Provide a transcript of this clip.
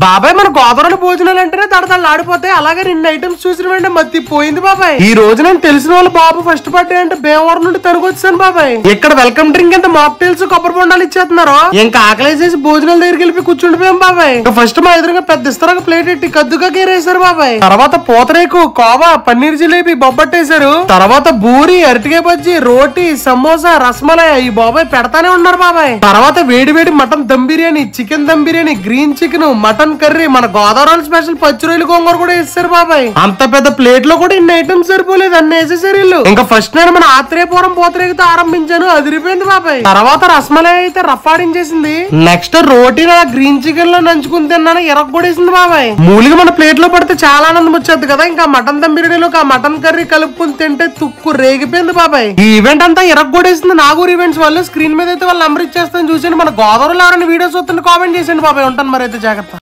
బాబాయ్ మన గోదావరి భోజనాలు అంటేనే తడతళ్ళు ఆడిపోతాయి. అలాగే 2 ఐటమ్స్ చూసిన వెంటనే మత్తి పోయింది బాబాయ్. ఈ రోజు నేను తెలిసిన వాళ్ళ బాబు ఫస్ట్ బర్త్డే అంటే భీమవరం నుండి తనుకొచ్చాను బాబాయ్. ఇక్కడ వెల్కమ్ డ్రింక్ ఎంత మాక్టైల్స్ కొబ్బరి బొండాలు ఇచ్చేస్తున్నారు. ఇంకా ఆకలేసేసి భోజనాల దగ్గరికి వెళ్ళి కూర్చుండిపోయాం బాబాయ్. ఫస్ట్ మా ఎదురుగా పెద్ద ఇస్తారా ప్లేట్ ఎట్టి కద్దుగా గేరేసారు బాబాయ్. తర్వాత పూతరేకు, కోవా, పన్నీర్ జిలేబీ బొబ్బట్టేశారు. తర్వాత బూరి, అరటికాయ బజ్జీ, రోటీ, సమోసా, రసమలై ఈ బాబాయ్ పెడతానే ఉన్నారు బాబాయ్. తర్వాత వేడి వేడి mutton dum biryani, chicken dum biryani, green chicken, mutton curry, మన గోదావరి స్పెషల్ పచ్చి రొయ్యలు గోంగూర కూడా వేస్తారు బాబాయ్. అంత పెద్ద ప్లేట్ లో కూడా ఇన్ని ఐటమ్స్ సరిపోలేదు, అన్ని వేసేసారు వీళ్ళు. ఇంకా ఫస్ట్ నేను మన ఆత్రేయపురం పూతరేకుతో ఆరంభించాను, అదిరిపోయింది బాబాయ్. తర్వాత రసమలై అయితే రఫాడించేసింది. నెక్స్ట్ రోటీ గ్రీన్ చికెన్ లో నంచుకుని తిన్నాను, ఎరగొడేసింది బాబాయ్. మూలిగా మన ప్లేట్ లో పడితే చాలా ఆనందం వచ్చేది కదా. ఇంకా మటన్ దమ్ బిర్యానీలో ఆ మటన్ కర్రీ కలుపుకుని తింటే తుక్కు రేగిపోయింది బాబాయ్. ఈ ఈవెంట్ అంతా ఎరగొడేసింది నాగూర్ ఈవెంట్స్ వాళ్ళు. స్క్రీన్ మీద అయితే వాళ్ళు నంబర్ ఇచ్చేస్తాను చూసాను. మన గోదావరిలో ఎవరైనా వీడియోస్ వస్తుంటే కామెంట్ చేసేయండి బాబాయ్. ఉంటాను మరి అయితే, జాగ్రత్త.